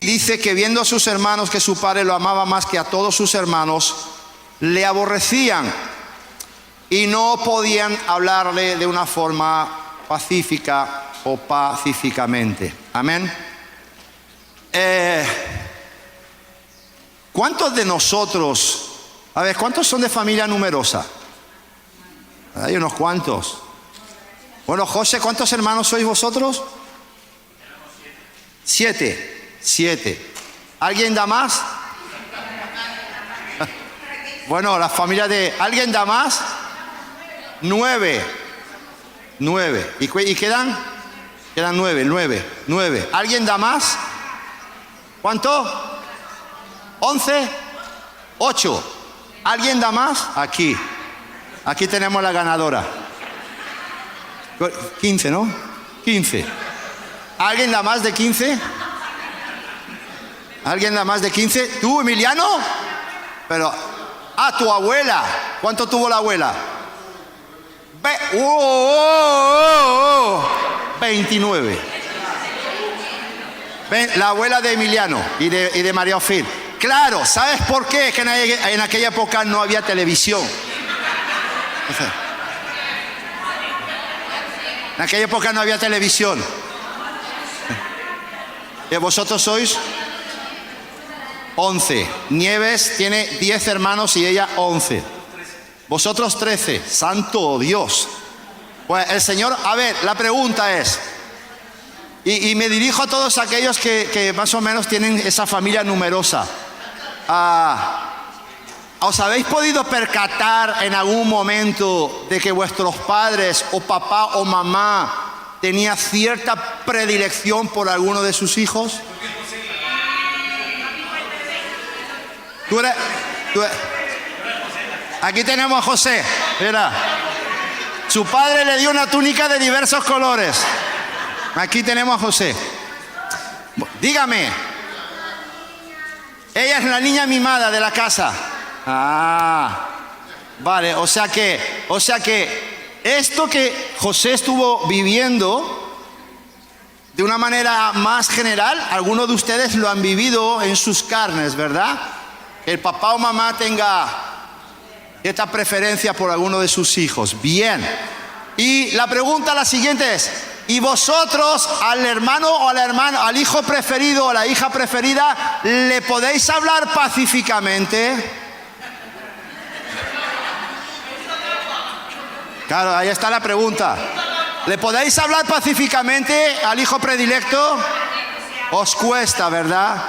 dice que viendo a sus hermanos que su padre lo amaba más que a todos sus hermanos, le aborrecían y no podían hablarle de una forma pacífica o pacíficamente. Amén. ¿Cuántos de nosotros, a ver, cuántos son de familia numerosa? Hay unos cuantos. Bueno, José, ¿cuántos hermanos sois vosotros? 7. ¿Alguien da más? Bueno, la familia de... ¿Alguien da más? 9. ¿Y quedan? Quedan 9. ¿Alguien da más? ¿Cuánto? 11. 8. ¿Alguien da más? Aquí tenemos la ganadora. 15, ¿no? 15. ¿Alguien da más de 15? ¿Alguien da más de 15? ¿Tú, Emiliano? Pero, tu abuela. ¿Cuánto tuvo la abuela? 29. La abuela de Emiliano y de María Ofir. Claro, ¿sabes por qué? Que en aquella época no había televisión. En aquella época no había televisión. ¿Vosotros sois? 11. Nieves tiene 10 hermanos y ella 11. Vosotros 13. Santo Dios. Pues el Señor, a ver, la pregunta es, y me dirijo a todos aquellos que más o menos tienen esa familia numerosa. ¿Os habéis podido percatar en algún momento de que vuestros padres o papá o mamá tenía cierta predilección por alguno de sus hijos? Aquí tenemos a José. Mira, su padre le dio una túnica de diversos colores. Aquí tenemos a José. Dígame, ella es la niña mimada de la casa. Vale, o sea que esto que José estuvo viviendo de una manera más general, algunos de ustedes lo han vivido en sus carnes, ¿verdad? El papá o mamá tenga esta preferencia por alguno de sus hijos. Bien. Y la pregunta la siguiente es, ¿y vosotros al hermano o a la hermana, al hijo preferido o a la hija preferida, le podéis hablar pacíficamente? Claro, ahí está la pregunta. ¿Le podéis hablar pacíficamente al hijo predilecto? Os cuesta, ¿verdad?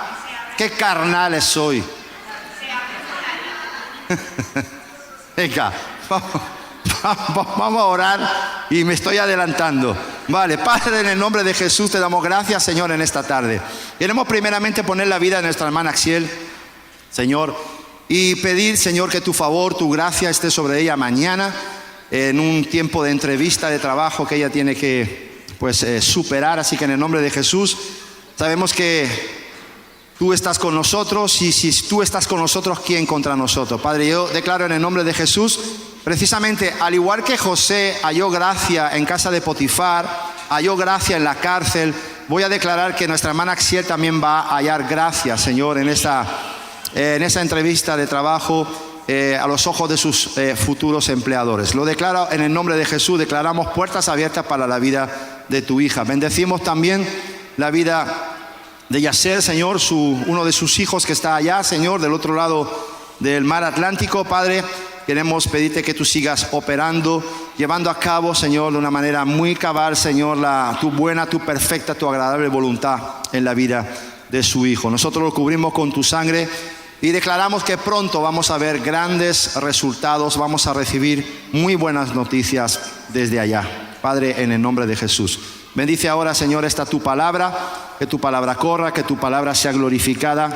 Qué carnales soy. Venga, vamos a orar y me estoy adelantando. Vale, Padre, en el nombre de Jesús te damos gracias, Señor, en esta tarde. Queremos primeramente poner la vida de nuestra hermana Axiel, Señor, y pedir, Señor, que tu favor, tu gracia esté sobre ella mañana, en un tiempo de entrevista, de trabajo que ella tiene que superar. Así que en el nombre de Jesús, sabemos que tú estás con nosotros, y si tú estás con nosotros, ¿quién contra nosotros? Padre, yo declaro en el nombre de Jesús, precisamente al igual que José halló gracia en casa de Potifar, halló gracia en la cárcel, voy a declarar que nuestra hermana Axiel también va a hallar gracia, Señor, en esa entrevista de trabajo, a los ojos de sus futuros empleadores. Lo declaro en el nombre de Jesús. Declaramos puertas abiertas para la vida de tu hija. Bendecimos también la vida de Yasser, Señor, uno de sus hijos que está allá, Señor, del otro lado del mar Atlántico. Padre, queremos pedirte que tú sigas operando, llevando a cabo, Señor, de una manera muy cabal, Señor, tu buena, tu perfecta, tu agradable voluntad en la vida de su hijo. Nosotros lo cubrimos con tu sangre y declaramos que pronto vamos a ver grandes resultados, vamos a recibir muy buenas noticias desde allá. Padre, en el nombre de Jesús. Bendice ahora, Señor, esta tu palabra, que tu palabra corra, que tu palabra sea glorificada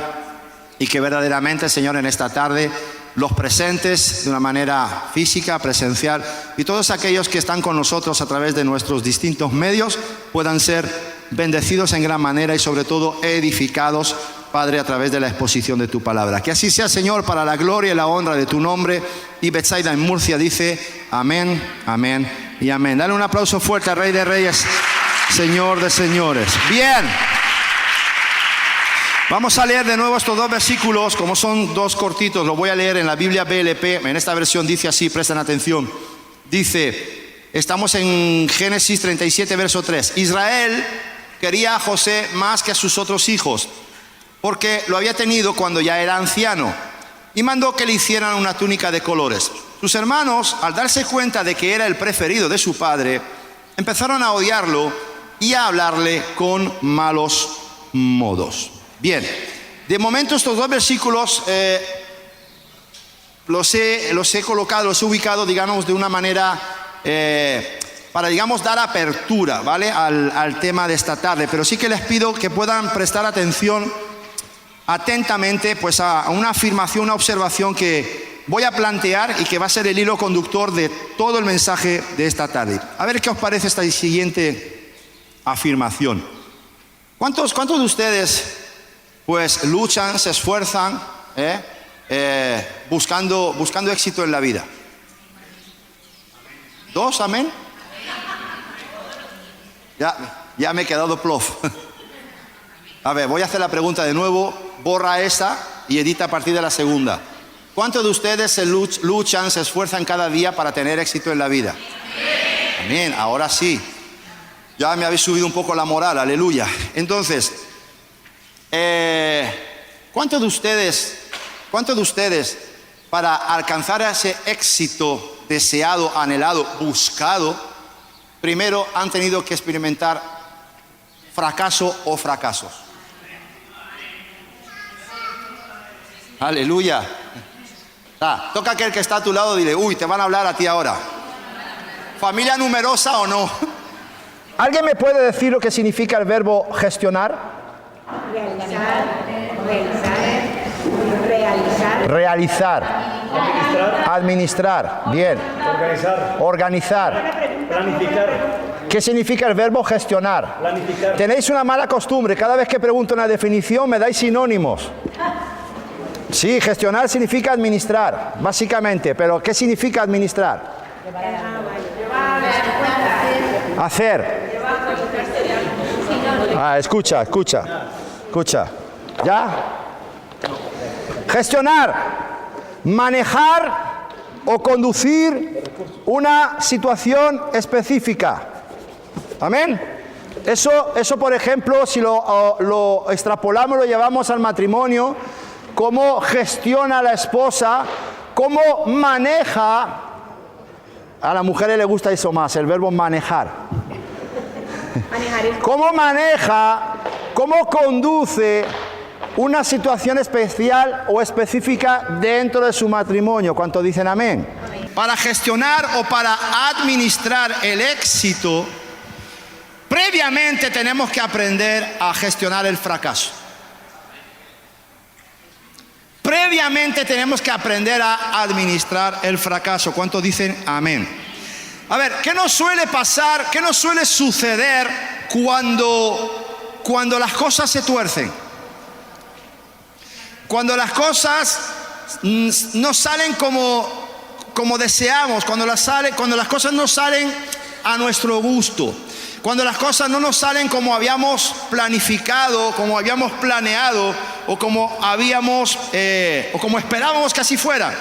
y que verdaderamente, Señor, en esta tarde los presentes de una manera física, presencial, y todos aquellos que están con nosotros a través de nuestros distintos medios puedan ser bendecidos en gran manera y sobre todo edificados, Padre, a través de la exposición de tu palabra. Que así sea, Señor, para la gloria y la honra de tu nombre. Y Betsaida en Murcia dice amén, amén y amén. Dale un aplauso fuerte al Rey de Reyes, Señor de señores. Bien. Vamos a leer de nuevo estos dos versículos, como son dos cortitos, los voy a leer en la Biblia BLP, en esta versión dice así, presten atención. Dice, estamos en Génesis 37, verso 3. Israel quería a José más que a sus otros hijos, porque lo había tenido cuando ya era anciano, y mandó que le hicieran una túnica de colores. Sus hermanos, al darse cuenta de que era el preferido de su padre, empezaron a odiarlo y a hablarle con malos modos. Bien, de momento estos dos versículos los he colocado, los he ubicado, digamos, de una manera para, digamos, dar apertura, ¿vale?, al tema de esta tarde. Pero sí que les pido que puedan prestar atención atentamente, pues, a una afirmación, una observación que voy a plantear y que va a ser el hilo conductor de todo el mensaje de esta tarde. A ver qué os parece esta siguiente afirmación. ¿Cuántos de ustedes, pues, luchan, se esfuerzan, buscando éxito en la vida? ¿Dos? ¿Amén? Ya me he quedado plof. A ver, voy a hacer la pregunta de nuevo. Borra esta y edita a partir de la segunda. ¿Cuántos de ustedes se luchan, se esfuerzan cada día para tener éxito en la vida? Amén, ahora sí. Ya me habéis subido un poco la moral, aleluya. Entonces, ¿cuántos de ustedes para alcanzar ese éxito deseado, anhelado, buscado, primero han tenido que experimentar fracaso o fracasos? Aleluya. Toca a aquel que está a tu lado, dile, uy, te van a hablar a ti ahora. ¿Familia numerosa o no? ¿Alguien me puede decir lo que significa el verbo gestionar? Realizar. Administrar. Bien. Organizar. Planificar. ¿Qué significa el verbo gestionar? Planificar. Tenéis una mala costumbre, cada vez que pregunto una definición me dais sinónimos. Sí, gestionar significa administrar, básicamente, pero ¿qué significa administrar? Hacer. Escucha. ¿Ya? Gestionar, manejar o conducir una situación específica. ¿Amén? Eso, por ejemplo, si lo extrapolamos, lo llevamos al matrimonio, cómo gestiona la esposa, cómo maneja. A las mujeres les gusta eso más, el verbo manejar. Cómo maneja, cómo conduce una situación especial o específica dentro de su matrimonio. ¿Cuántos dicen amén? Para gestionar o para administrar el éxito, previamente tenemos que aprender a gestionar el fracaso. Previamente tenemos que aprender a administrar el fracaso. ¿Cuántos dicen amén? A ver, ¿qué nos suele pasar? ¿Qué nos suele suceder cuando las cosas se tuercen? Cuando las cosas no salen como deseamos, cuando las cosas no salen a nuestro gusto, cuando las cosas no nos salen como habíamos planificado, como habíamos planeado, o como esperábamos que así fuera.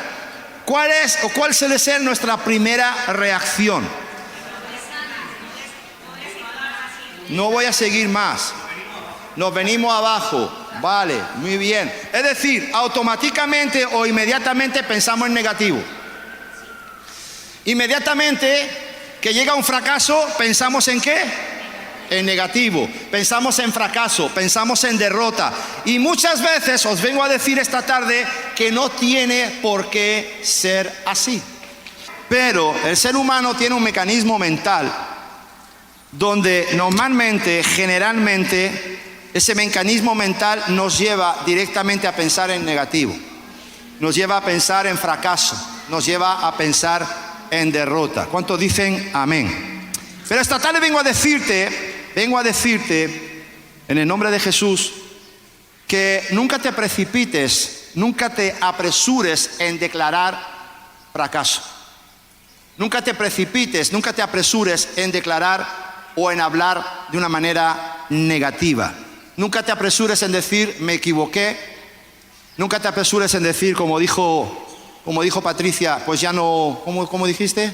¿Cuál suele ser nuestra primera reacción? No voy a seguir más. Nos venimos abajo. Vale, muy bien. Es decir, automáticamente o inmediatamente pensamos en negativo. Inmediatamente que llega un fracaso, ¿pensamos en qué? En negativo. Pensamos en fracaso, pensamos en derrota. Y muchas veces os vengo a decir esta tarde que no tiene por qué ser así. Pero el ser humano tiene un mecanismo mental donde normalmente, generalmente, ese mecanismo mental nos lleva directamente a pensar en negativo. Nos lleva a pensar en fracaso. Nos lleva a pensar en derrota. ¿Cuántos dicen amén? Pero esta tarde vengo a decirte, en el nombre de Jesús, que nunca te precipites, nunca te apresures en declarar fracaso. Nunca te precipites, nunca te apresures en declarar o en hablar de una manera negativa. Nunca te apresures en decir, me equivoqué. Nunca te apresures en decir, como dijo Patricia, pues ya no, ¿cómo dijiste?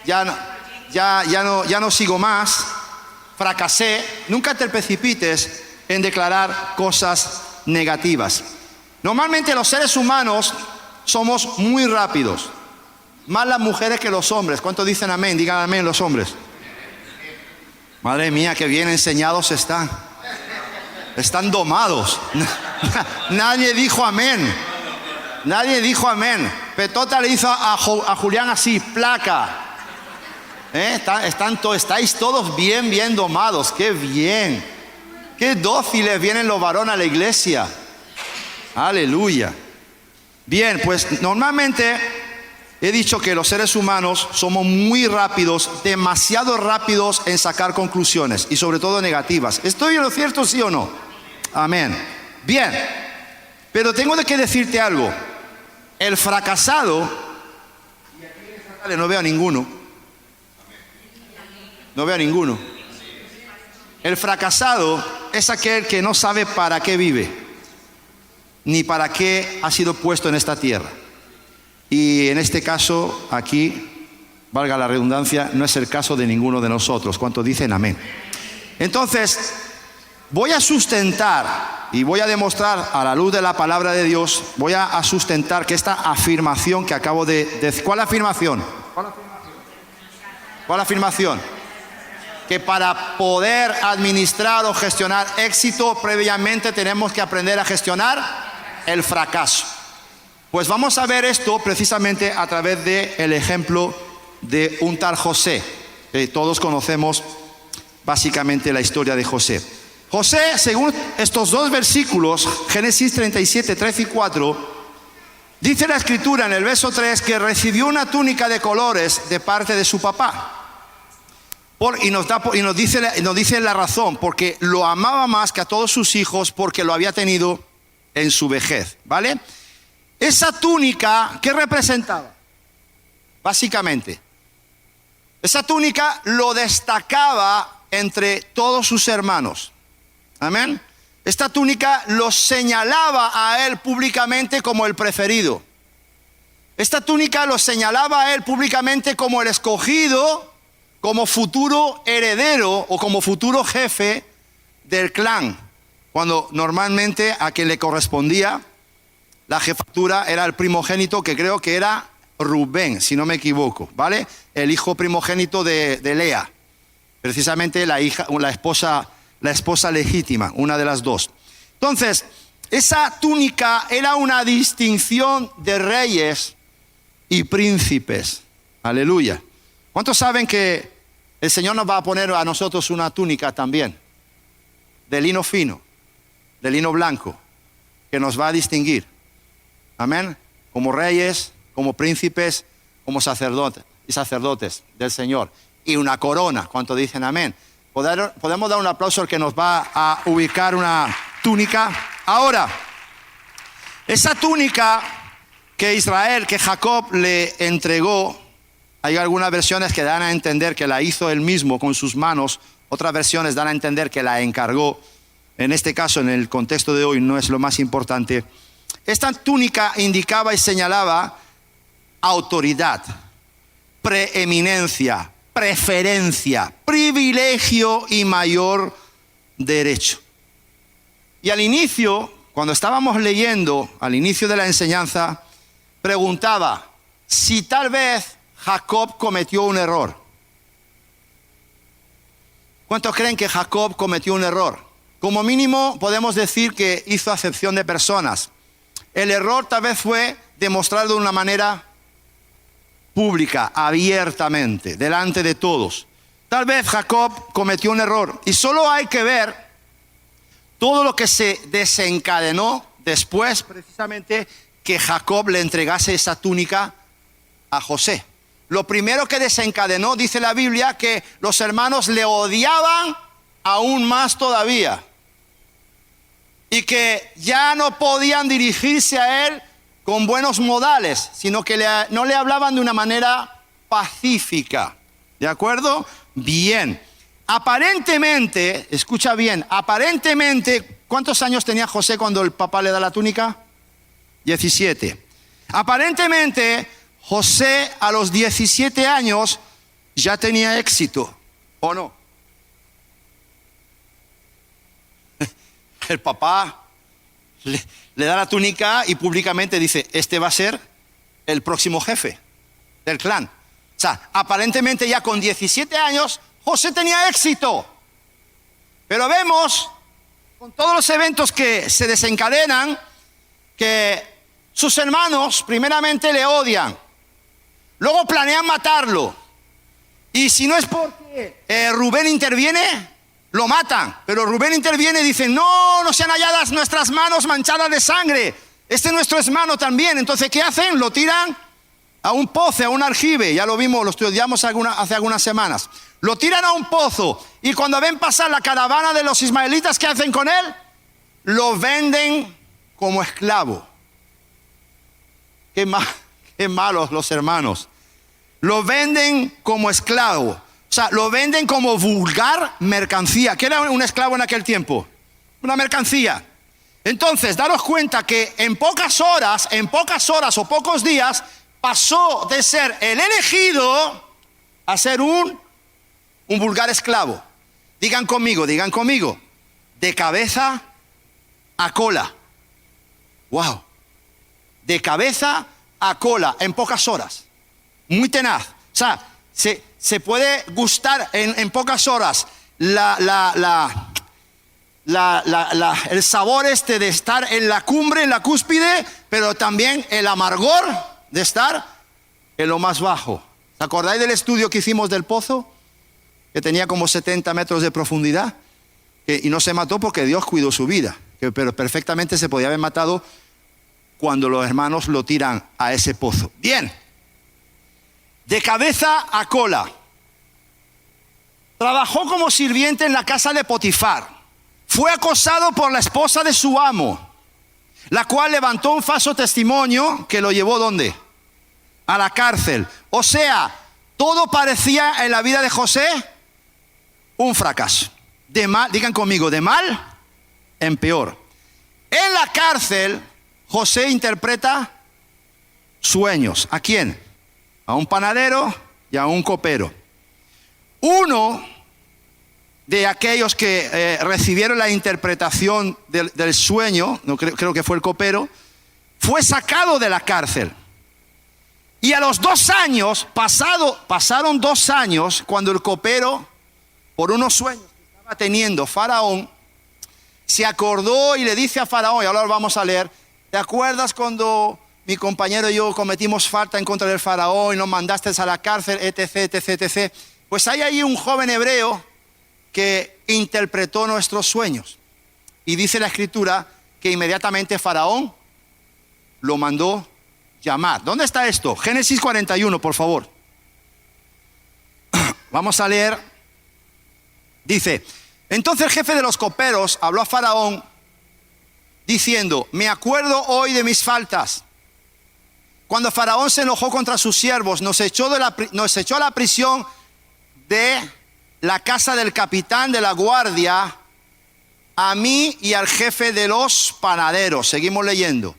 Ya no sigo más, fracasé. Nunca te precipites en declarar cosas negativas. Normalmente los seres humanos somos muy rápidos, más las mujeres que los hombres. ¿Cuántos dicen amén? Digan amén los hombres. Madre mía, qué bien enseñados están. Están domados. Nadie dijo amén. Nadie dijo amén. Petota le hizo a Julián así, placa. Estáis todos bien domados. Qué bien. Qué dóciles vienen los varones a la iglesia. Aleluya. Bien, pues normalmente he dicho que los seres humanos somos muy rápidos, demasiado rápidos en sacar conclusiones y sobre todo negativas. ¿Estoy en lo cierto, sí o no? Amén. Bien, pero tengo que decirte algo. El fracasado, y aquí en esta tarde no veo a ninguno. No veo a ninguno. El fracasado es aquel que no sabe para qué vive, ni para qué ha sido puesto en esta tierra. Y en este caso, aquí, valga la redundancia, no es el caso de ninguno de nosotros. ¿Cuántos dicen amén? Entonces, voy a sustentar y voy a demostrar a la luz de la palabra de Dios, voy a sustentar que esta afirmación que acabo de decir. ¿Cuál afirmación? ¿Cuál afirmación? Que para poder administrar o gestionar éxito, previamente tenemos que aprender a gestionar el fracaso. Pues vamos a ver esto precisamente a través del ejemplo de un tal José. Todos conocemos básicamente la historia de José. José, según estos dos versículos, Génesis 37, 3 y 4, dice la escritura en el verso 3 que recibió una túnica de colores de parte de su papá. Y nos dice la razón, porque lo amaba más que a todos sus hijos, porque lo había tenido en su vejez, ¿vale? Esa túnica, ¿qué representaba? Básicamente, esa túnica lo destacaba entre todos sus hermanos. Amén. Esta túnica lo señalaba a él públicamente como el preferido. Esta túnica lo señalaba a él públicamente como el escogido, como futuro heredero o como futuro jefe del clan, cuando normalmente a quien le correspondía la jefatura era el primogénito, que creo que era Rubén, si no me equivoco, ¿vale? El hijo primogénito de Lea, precisamente la esposa legítima, una de las dos. Entonces, esa túnica era una distinción de reyes y príncipes. Aleluya. ¿Cuántos saben que el Señor nos va a poner a nosotros una túnica también? De lino fino, de lino blanco, que nos va a distinguir. Amén. Como reyes, como príncipes, como sacerdotes del Señor. Y una corona. ¿Cuántos dicen amén? Podemos dar un aplauso al que nos va a ubicar una túnica. Ahora, esa túnica que Jacob le entregó, hay algunas versiones que dan a entender que la hizo él mismo con sus manos, otras versiones dan a entender que la encargó. En este caso, en el contexto de hoy, no es lo más importante. Esta túnica indicaba y señalaba autoridad, preeminencia, preferencia, privilegio y mayor derecho. Y al inicio, cuando estábamos leyendo, al inicio de la enseñanza, preguntaba si tal vez Jacob cometió un error. ¿Cuántos creen que Jacob cometió un error? Como mínimo podemos decir que hizo acepción de personas. El error tal vez fue demostrar de una manera pública, abiertamente, delante de todos. Tal vez Jacob cometió un error y solo hay que ver todo lo que se desencadenó después, precisamente, que Jacob le entregase esa túnica a José. Lo primero que desencadenó, dice la Biblia, que los hermanos le odiaban aún más todavía. Y que ya no podían dirigirse a él con buenos modales, sino que no le hablaban de una manera pacífica. ¿De acuerdo? Bien. aparentemente, escucha bien, aparentemente, ¿cuántos años tenía José cuando el papá le da la túnica? 17. Aparentemente, José a los 17 años ya tenía éxito, ¿o no? El papá le da la túnica y públicamente dice, este va a ser el próximo jefe del clan. O sea, aparentemente ya con 17 años, José tenía éxito. Pero vemos, con todos los eventos que se desencadenan, que sus hermanos primeramente le odian. Luego planean matarlo. Y si no es porque Rubén interviene, lo matan. Pero Rubén interviene y dice, no sean halladas nuestras manos manchadas de sangre. Este es nuestro hermano también. Entonces, ¿qué hacen? Lo tiran a un pozo, a un aljibe. Ya lo vimos, lo estudiamos hace algunas semanas. Lo tiran a un pozo. Y cuando ven pasar la caravana de los ismaelitas, ¿qué hacen con él? Lo venden como esclavo. Qué malos los hermanos. Lo venden como esclavo. O sea, lo venden como vulgar mercancía. ¿Qué era un esclavo en aquel tiempo? Una mercancía. Entonces, daros cuenta que en pocas horas o pocos días, pasó de ser el elegido a ser un vulgar esclavo. Digan conmigo. De cabeza a cola. Wow. De cabeza a cola en pocas horas. Muy tenaz. O sea, se puede gustar en pocas horas el sabor de estar en la cumbre, en la cúspide, pero también el amargor de estar en lo más bajo. ¿Os acordáis del estudio que hicimos del pozo? Que tenía como 70 metros de profundidad. Y no se mató porque Dios cuidó su vida. Pero perfectamente se podía haber matado cuando los hermanos lo tiran a ese pozo. Bien. De cabeza a cola. Trabajó como sirviente en la casa de Potifar. Fue acosado por la esposa de su amo, la cual levantó un falso testimonio que lo llevó ¿dónde? A la cárcel. O sea, todo parecía en la vida de José un fracaso. De mal, digan conmigo, de mal en peor. En la cárcel, José interpreta sueños. ¿A quién? A un panadero y a un copero. Uno de aquellos que recibieron la interpretación del sueño, no, creo que fue el copero, fue sacado de la cárcel. Y a los 2 años, pasaron 2 años, cuando el copero, por unos sueños que estaba teniendo Faraón, se acordó y le dice a Faraón, y ahora lo vamos a leer, ¿te acuerdas cuando mi compañero y yo cometimos falta en contra del Faraón y nos mandaste a la cárcel, etc, etc, etc? Pues hay ahí un joven hebreo que interpretó nuestros sueños. Y dice la escritura que inmediatamente Faraón lo mandó llamar. ¿Dónde está esto? Génesis 41, por favor. Vamos a leer. Dice, entonces el jefe de los coperos habló a Faraón diciendo, me acuerdo hoy de mis faltas. Cuando Faraón se enojó contra sus siervos, nos echó a la prisión de la casa del capitán de la guardia, a mí y al jefe de los panaderos. Seguimos leyendo.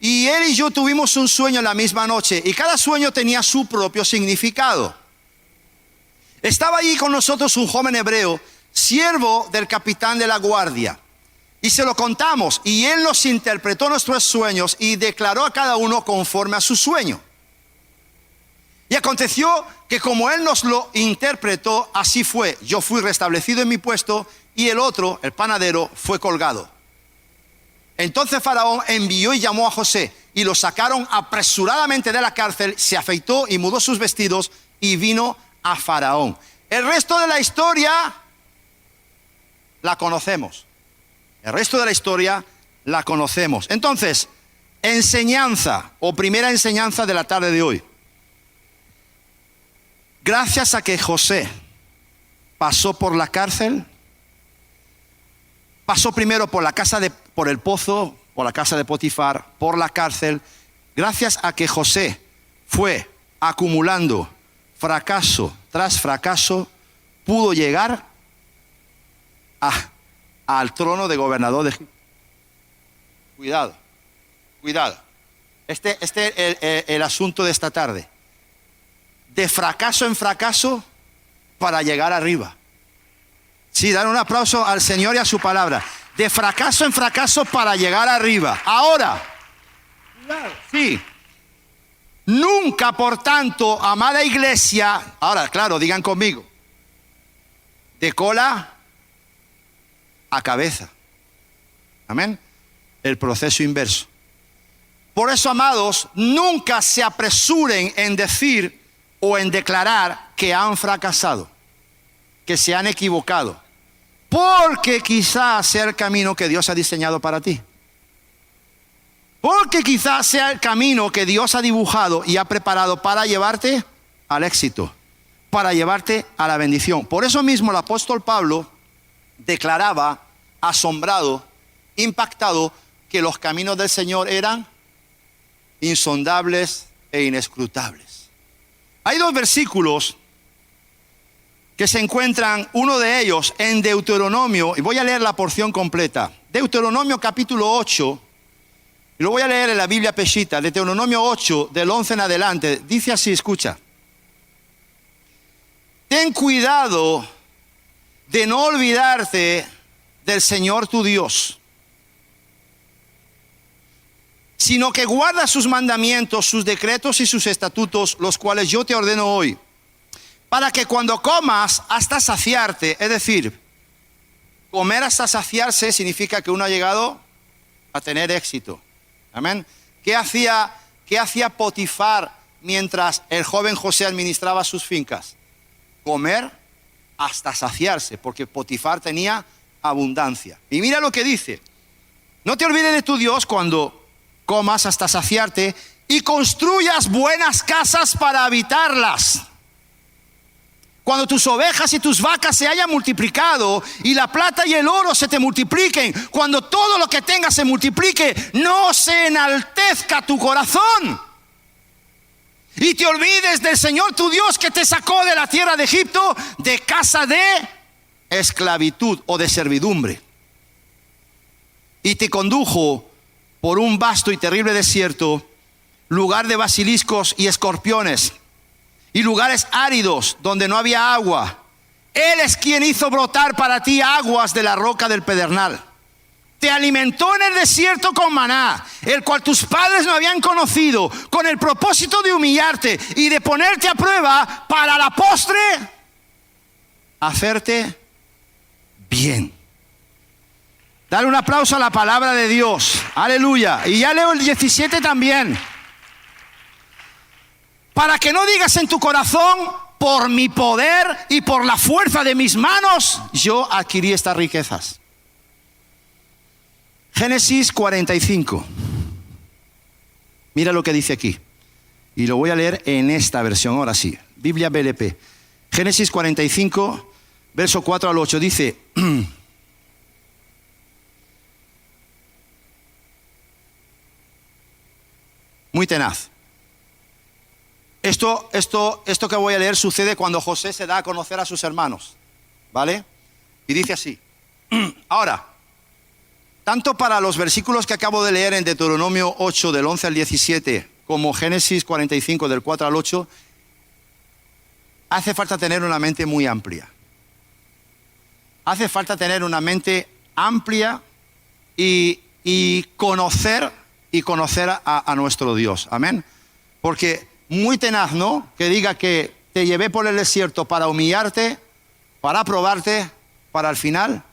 Y él y yo tuvimos un sueño en la misma noche, y cada sueño tenía su propio significado. Estaba allí con nosotros un joven hebreo, siervo del capitán de la guardia, y se lo contamos, y él nos interpretó nuestros sueños y declaró a cada uno conforme a su sueño. Y aconteció que como él nos lo interpretó, así fue. Yo fui restablecido en mi puesto y el otro, el panadero, fue colgado. Entonces Faraón envió y llamó a José y lo sacaron apresuradamente de la cárcel, se afeitó y mudó sus vestidos y vino a Faraón. El resto de la historia la conocemos. El resto de la historia la conocemos. Entonces, enseñanza o primera enseñanza de la tarde de hoy. Gracias a que José pasó por la cárcel, pasó primero por por el pozo, por la casa de Potifar, por la cárcel. Gracias a que José fue acumulando fracaso tras fracaso, pudo llegar al trono de gobernador de Egipto. Cuidado, cuidado. Este es el asunto de esta tarde. De fracaso en fracaso para llegar arriba. Sí, dar un aplauso al Señor y a su palabra. De fracaso en fracaso para llegar arriba. Ahora, sí. Nunca, por tanto, amada iglesia, ahora, claro, digan conmigo, de cola a cabeza. Amén. El proceso inverso. Por eso, amados, nunca se apresuren en decir o en declarar que han fracasado, que se han equivocado, porque quizás sea el camino que Dios ha diseñado para ti. Porque quizás sea el camino que Dios ha dibujado y ha preparado para llevarte al éxito, para llevarte a la bendición. Por eso mismo el apóstol Pablo declaraba, asombrado, impactado, que los caminos del Señor eran insondables e inescrutables. Hay dos versículos que se encuentran, uno de ellos en Deuteronomio, y voy a leer la porción completa. Deuteronomio capítulo 8, y lo voy a leer en la Biblia Peshitta, Deuteronomio 8, del 11 en adelante. Dice así, escucha. Ten cuidado de no olvidarte del Señor tu Dios, sino que guarda sus mandamientos, sus decretos y sus estatutos, los cuales yo te ordeno hoy, para que cuando comas hasta saciarte, es decir, comer hasta saciarse significa que uno ha llegado a tener éxito. Amén. ¿Qué hacía Potifar mientras el joven José administraba sus fincas? Comer hasta saciarse, porque Potifar tenía abundancia. Y mira lo que dice: no te olvides de tu Dios cuando comas hasta saciarte y construyas buenas casas para habitarlas. Cuando tus ovejas y tus vacas se hayan multiplicado y la plata y el oro se te multipliquen, cuando todo lo que tengas se multiplique, no se enaltezca tu corazón y te olvides del Señor tu Dios, que te sacó de la tierra de Egipto, de casa de esclavitud o de servidumbre, y te condujo por un vasto y terrible desierto, lugar de basiliscos y escorpiones, y lugares áridos donde no había agua. Él es quien hizo brotar para ti aguas de la roca del pedernal. Te alimentó en el desierto con maná, el cual tus padres no habían conocido, con el propósito de humillarte y de ponerte a prueba, para la postre hacerte bien. Dale un aplauso a la palabra de Dios. Aleluya. Y ya leo el 17 también. Para que no digas en tu corazón: por mi poder y por la fuerza de mis manos yo adquirí estas riquezas. Génesis 45. Mira lo que dice aquí. Y lo voy a leer en esta versión, ahora sí. Biblia BLP. Génesis 45, verso 4 al 8. Dice: muy tenaz. Esto que voy a leer sucede cuando José se da a conocer a sus hermanos, ¿vale? Y dice así. Ahora, tanto para los versículos que acabo de leer en Deuteronomio 8, del 11 al 17, como Génesis 45, del 4 al 8, hace falta tener una mente muy amplia. Hace falta tener una mente amplia y conocer a nuestro Dios. Amén. Porque muy tenaz, ¿no? Que diga que te llevé por el desierto para humillarte, para probarte, para al final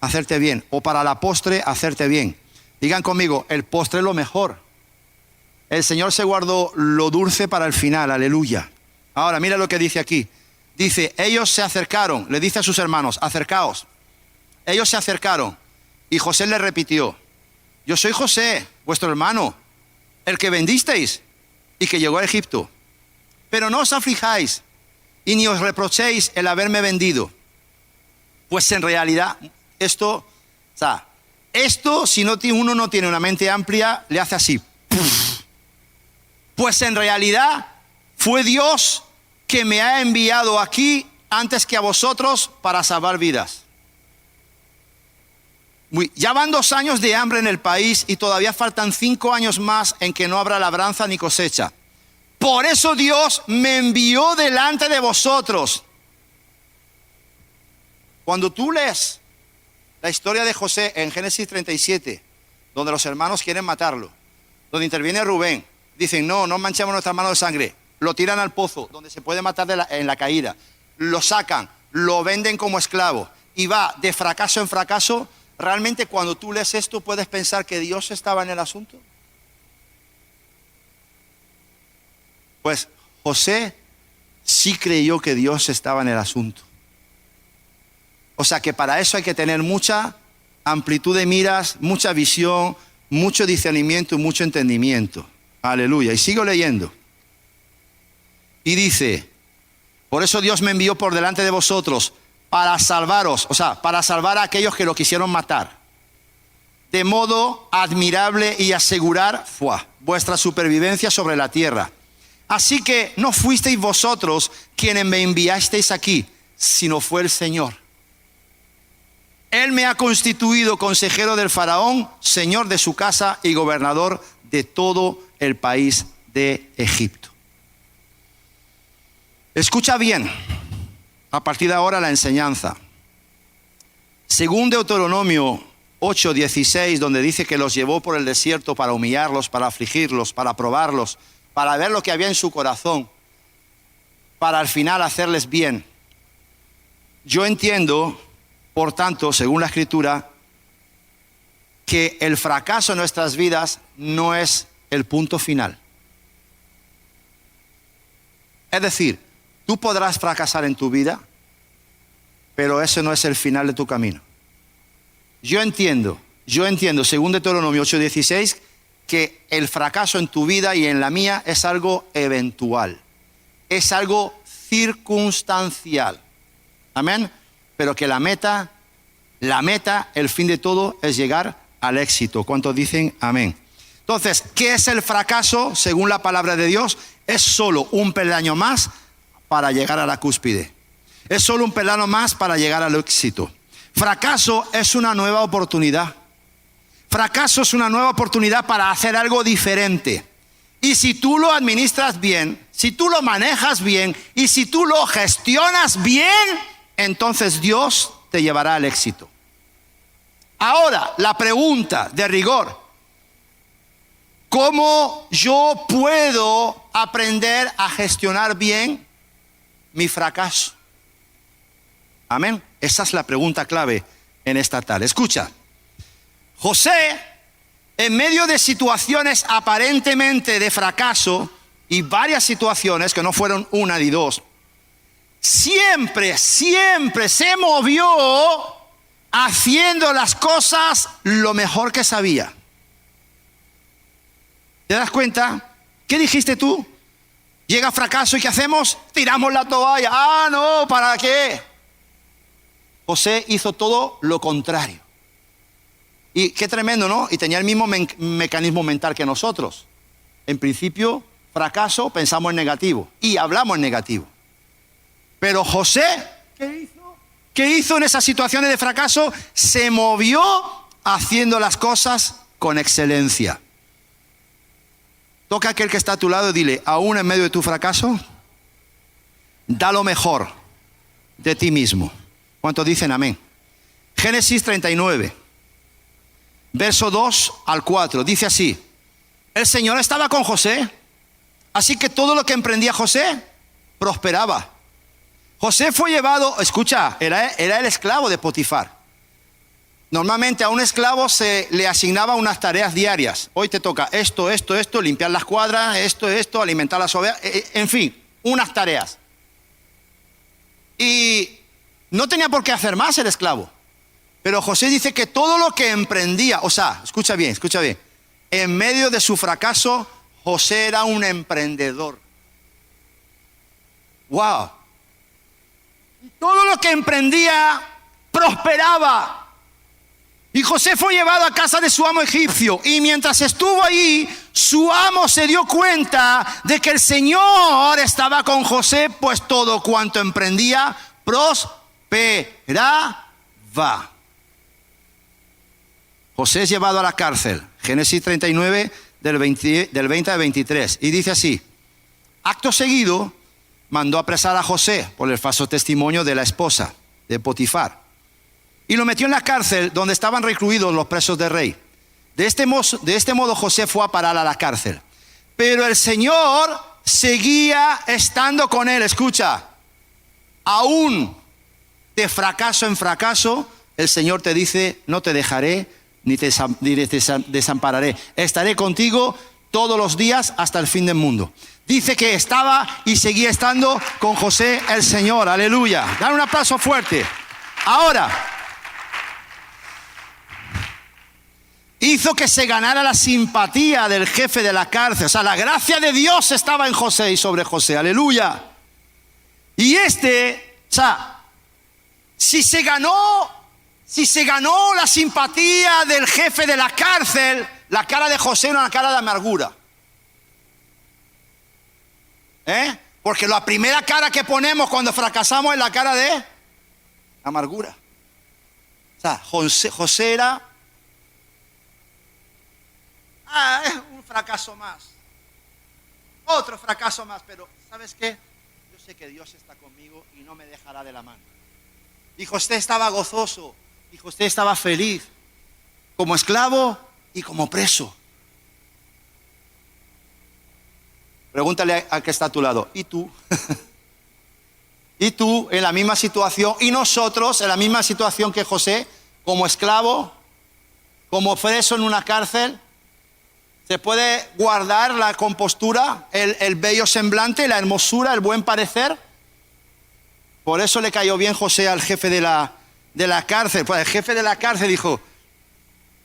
hacerte bien, o para la postre hacerte bien. Digan conmigo: el postre es lo mejor. El Señor se guardó lo dulce para el final. Aleluya. Ahora mira lo que dice aquí. Dice: ellos se acercaron, le dice a sus hermanos: acercaos. Ellos se acercaron y José les repitió: yo soy José, vuestro hermano, el que vendisteis y que llegó a Egipto. Pero no os aflijáis y ni os reprochéis el haberme vendido, pues en realidad esto, si uno no tiene una mente amplia, le hace así. Pues en realidad fue Dios que me ha enviado aquí antes que a vosotros para salvar vidas. Ya van 2 años de hambre en el país y todavía faltan 5 años más en que no habrá labranza ni cosecha. Por eso Dios me envió delante de vosotros. Cuando tú lees la historia de José en Génesis 37, donde los hermanos quieren matarlo, donde interviene Rubén, dicen, no manchemos nuestras manos de sangre, lo tiran al pozo, donde se puede matar en la caída, lo sacan, lo venden como esclavo y va de fracaso en fracaso. Realmente cuando tú lees esto puedes pensar que Dios estaba en el asunto. Pues José sí creyó que Dios estaba en el asunto. O sea que para eso hay que tener mucha amplitud de miras, mucha visión, mucho discernimiento y mucho entendimiento. Aleluya. Y sigo leyendo. Y dice, por eso Dios me envió por delante de vosotros para salvaros, o sea, para salvar a aquellos que lo quisieron matar, de modo admirable y asegurar vuestra supervivencia sobre la tierra. Así que no fuisteis vosotros quienes me enviasteis aquí, sino fue el Señor. Él me ha constituido consejero del faraón, señor de su casa y gobernador de todo el país de Egipto. Escucha bien, a partir de ahora la enseñanza. Según Deuteronomio 8:16, donde dice que los llevó por el desierto para humillarlos, para afligirlos, para probarlos, para ver lo que había en su corazón, para al final hacerles bien. Yo entiendo, por tanto, según la Escritura, que el fracaso en nuestras vidas no es el punto final. Es decir, tú podrás fracasar en tu vida, pero ese no es el final de tu camino. Yo entiendo, según Deuteronomio 8:16, que el fracaso en tu vida y en la mía es algo eventual, es algo circunstancial. Amén. Pero que la meta, el fin de todo es llegar al éxito. ¿Cuántos dicen amén? Entonces, ¿qué es el fracaso según la palabra de Dios? Es solo un peldaño más para llegar a la cúspide. Es solo un peldaño más para llegar al éxito. Fracaso es una nueva oportunidad. Fracaso es una nueva oportunidad para hacer algo diferente. Y si tú lo administras bien, si tú lo manejas bien y si tú lo gestionas bien, entonces Dios te llevará al éxito. Ahora, la pregunta de rigor: ¿cómo yo puedo aprender a gestionar bien mi fracaso? Amén. Esa es la pregunta clave en esta tarde. Escucha, José, en medio de situaciones aparentemente de fracaso y varias situaciones que no fueron una ni dos, siempre se movió haciendo las cosas lo mejor que sabía. ¿Te das cuenta? ¿Qué dijiste tú? Llega fracaso y ¿qué hacemos? Tiramos la toalla. Ah, no, ¿para qué? José hizo todo lo contrario. Y qué tremendo, ¿no? Y tenía el mismo mecanismo mental que nosotros. En principio, fracaso, pensamos en negativo y hablamos en negativo. Pero José, ¿qué hizo en esas situaciones de fracaso? Se movió haciendo las cosas con excelencia. Toca a aquel que está a tu lado y dile, aún en medio de tu fracaso, da lo mejor de ti mismo. ¿Cuántos dicen amén? Génesis 39, verso 2 al 4, dice así: el Señor estaba con José, así que todo lo que emprendía José prosperaba. José fue llevado, escucha, era el esclavo de Potifar. Normalmente a un esclavo se le asignaba unas tareas diarias. Hoy te toca esto, limpiar las cuadras, esto, alimentar las ovejas, en fin, unas tareas. Y no tenía por qué hacer más el esclavo. Pero José dice que todo lo que emprendía, o sea, escucha bien, en medio de su fracaso, José era un emprendedor. ¡Wow! Todo lo que emprendía prosperaba. Y José fue llevado a casa de su amo egipcio. Y mientras estuvo allí, su amo se dio cuenta de que el Señor estaba con José, pues todo cuanto emprendía prosperaba. José es llevado a la cárcel. Génesis 39, del 20 al 23. Y dice así: acto seguido, mandó apresar a José por el falso testimonio de la esposa de Potifar. Y lo metió en la cárcel donde estaban recluidos los presos del rey. De este modo José fue a parar a la cárcel. Pero el Señor seguía estando con él. Escucha, aún de fracaso en fracaso, el Señor te dice: no te dejaré ni te desampararé. Estaré contigo todos los días hasta el fin del mundo. Dice que estaba y seguía estando con José el Señor. Aleluya. Dan un aplauso fuerte. Ahora, hizo que se ganara la simpatía del jefe de la cárcel. O sea, la gracia de Dios estaba en José y sobre José. Aleluya. Y si se ganó la simpatía del jefe de la cárcel, la cara de José era una cara de amargura. Porque la primera cara que ponemos cuando fracasamos es la cara de amargura. O sea, José era es un fracaso más, otro fracaso más, pero ¿sabes qué? Yo sé que Dios está conmigo y no me dejará de la mano. Y José estaba gozoso, y José estaba feliz, como esclavo y como preso. Pregúntale al que está a tu lado: ¿y tú? ¿Y tú en la misma situación? ¿Y nosotros en la misma situación que José? Como esclavo, como preso en una cárcel. ¿Se puede guardar la compostura, el bello semblante, la hermosura, el buen parecer? Por eso le cayó bien José al jefe de la cárcel. Pues el jefe de la cárcel dijo: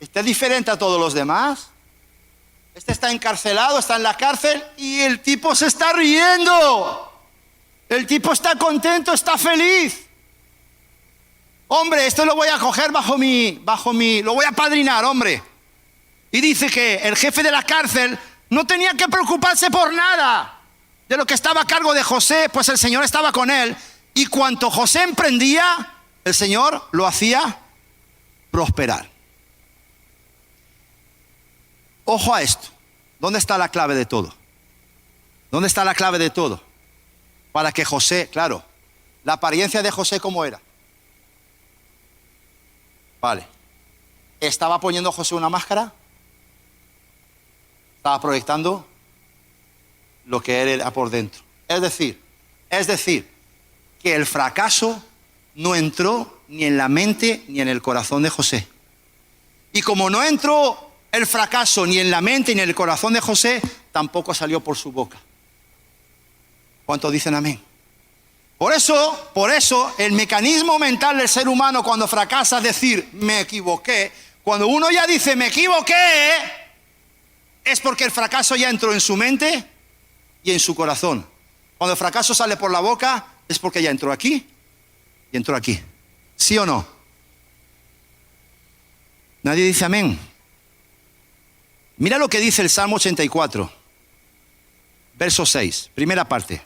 ¿este es diferente a todos los demás? Este está encarcelado, está en la cárcel y el tipo se está riendo. El tipo está contento, está feliz. Hombre, esto lo voy a coger bajo mi, lo voy a padrinar, hombre. Y dice que el jefe de la cárcel no tenía que preocuparse por nada de lo que estaba a cargo de José, pues el Señor estaba con él. Y cuanto José emprendía, el Señor lo hacía prosperar. Ojo a esto. ¿Dónde está la clave de todo? ¿Dónde está la clave de todo? Para que José, claro, la apariencia de José, ¿cómo era? Vale. ¿Estaba poniendo José una máscara? Estaba proyectando lo que él era por dentro. Es decir, que el fracaso no entró ni en la mente ni en el corazón de José. Y como no entró el fracaso ni en la mente ni en el corazón de José, tampoco salió por su boca. ¿Cuántos dicen amén? Por eso, el mecanismo mental del ser humano cuando fracasa es decir: me equivoqué. Cuando uno ya dice me equivoqué, es porque el fracaso ya entró en su mente y en su corazón. Cuando el fracaso sale por la boca, es porque ya entró aquí y entró aquí. ¿Sí o no? Nadie dice amén. Mira lo que dice el Salmo 84, verso 6, primera parte.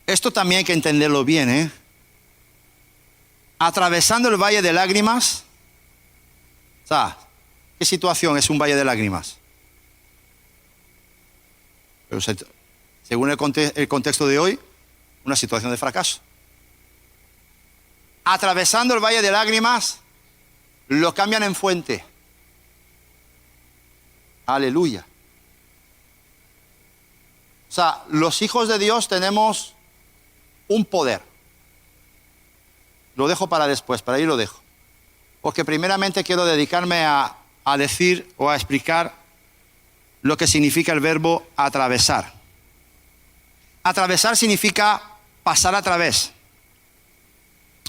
Esto también hay que entenderlo bien, Atravesando el valle de lágrimas. O sea, ¿qué situación es un valle de lágrimas? Pero según el contexto de hoy, una situación de fracaso. Atravesando el valle de lágrimas, lo cambian en fuente. Aleluya. O sea, los hijos de Dios tenemos un poder. Lo dejo para después, para ahí lo dejo. Porque primeramente quiero dedicarme a decir o a explicar lo que significa el verbo atravesar. Atravesar significa pasar a través.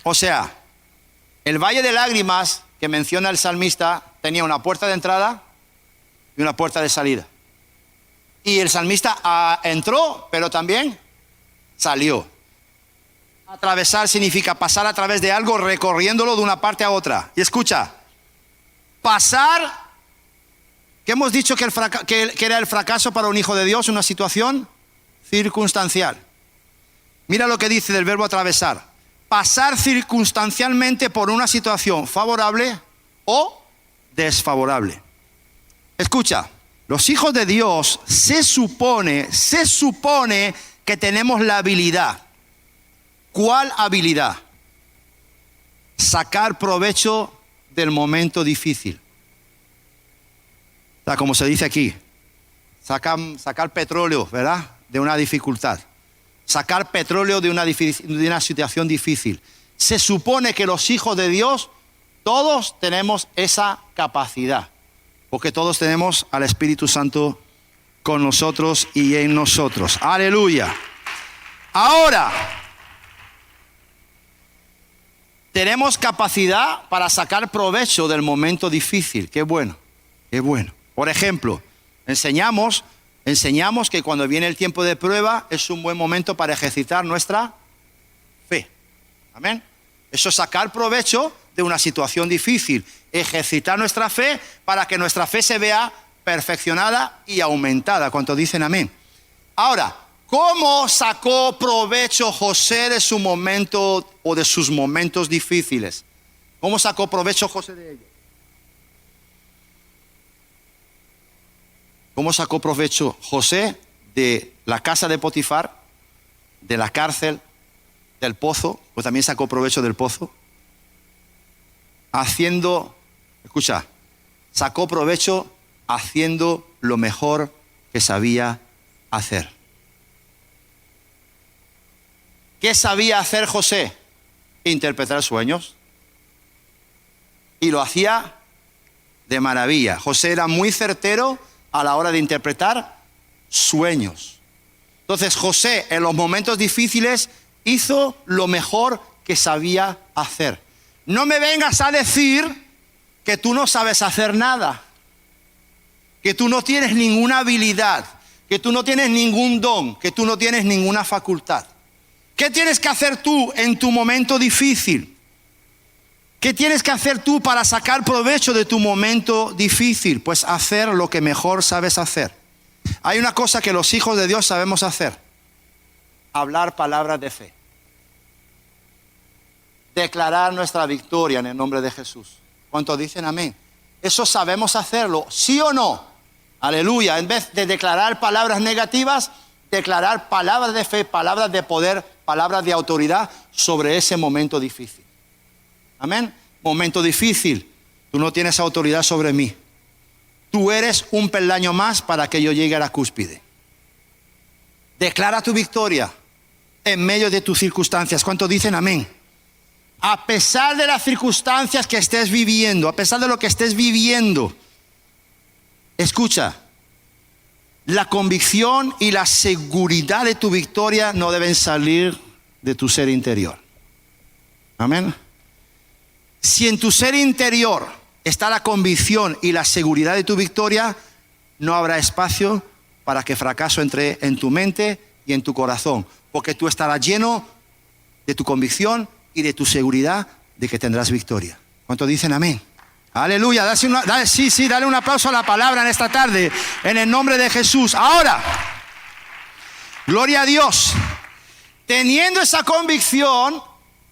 O sea, el valle de lágrimas que menciona el salmista tenía una puerta de entrada y una puerta de salida. Y el salmista entró, pero también salió. Atravesar significa pasar a través de algo recorriéndolo de una parte a otra. Y escucha, pasar, que hemos dicho que era el fracaso para un hijo de Dios, una situación circunstancial. Mira lo que dice del verbo atravesar. Pasar circunstancialmente por una situación favorable o desfavorable. Escucha, los hijos de Dios se supone que tenemos la habilidad. ¿Cuál habilidad? Sacar provecho del momento difícil. O sea, como se dice aquí, sacar petróleo, ¿verdad?, de una dificultad. Sacar petróleo de una situación difícil. Se supone que los hijos de Dios, todos tenemos esa capacidad, porque todos tenemos al Espíritu Santo con nosotros y en nosotros. Aleluya. Ahora, tenemos capacidad para sacar provecho del momento difícil. Qué bueno, qué bueno. Por ejemplo, enseñamos que cuando viene el tiempo de prueba es un buen momento para ejercitar nuestra fe. Amén. Eso es sacar provecho de una situación difícil. Ejercitar nuestra fe para que nuestra fe se vea perfeccionada y aumentada. ¿Cuántos dicen amén? Ahora, ¿cómo sacó provecho José de su momento o de sus momentos difíciles? ¿Cómo sacó provecho José de ellos? ¿Cómo sacó provecho José de la casa de Potifar, de la cárcel, del pozo? Pues también sacó provecho del pozo. Sacó provecho haciendo lo mejor que sabía hacer. ¿Qué sabía hacer José? Interpretar sueños. Y lo hacía de maravilla. José era muy certero a la hora de interpretar sueños. Entonces José, en los momentos difíciles, hizo lo mejor que sabía hacer. No me vengas a decir que tú no sabes hacer nada, que tú no tienes ninguna habilidad, que tú no tienes ningún don, que tú no tienes ninguna facultad. ¿Qué tienes que hacer tú en tu momento difícil? ¿Qué tienes que hacer tú para sacar provecho de tu momento difícil? Pues hacer lo que mejor sabes hacer. Hay una cosa que los hijos de Dios sabemos hacer: hablar palabras de fe. Declarar nuestra victoria en el nombre de Jesús. ¿Cuántos dicen amén? Eso sabemos hacerlo, ¿sí o no? Aleluya. En vez de declarar palabras negativas, declarar palabras de fe, palabras de poder, palabras de autoridad sobre ese momento difícil. Amén. Momento difícil. Tú no tienes autoridad sobre mí. Tú eres un peldaño más para que yo llegue a la cúspide. Declara tu victoria en medio de tus circunstancias. ¿Cuántos dicen amén? A pesar de las circunstancias que estés viviendo, a pesar de lo que estés viviendo, escucha, la convicción y la seguridad de tu victoria no deben salir de tu ser interior. Amén. Si en tu ser interior está la convicción y la seguridad de tu victoria, no habrá espacio para que fracaso entre en tu mente y en tu corazón, porque tú estarás lleno de tu convicción y de tu seguridad de que tendrás victoria. ¿Cuántos dicen amén? Aleluya. Dale un aplauso a la palabra en esta tarde, en el nombre de Jesús. Ahora, gloria a Dios. Teniendo esa convicción,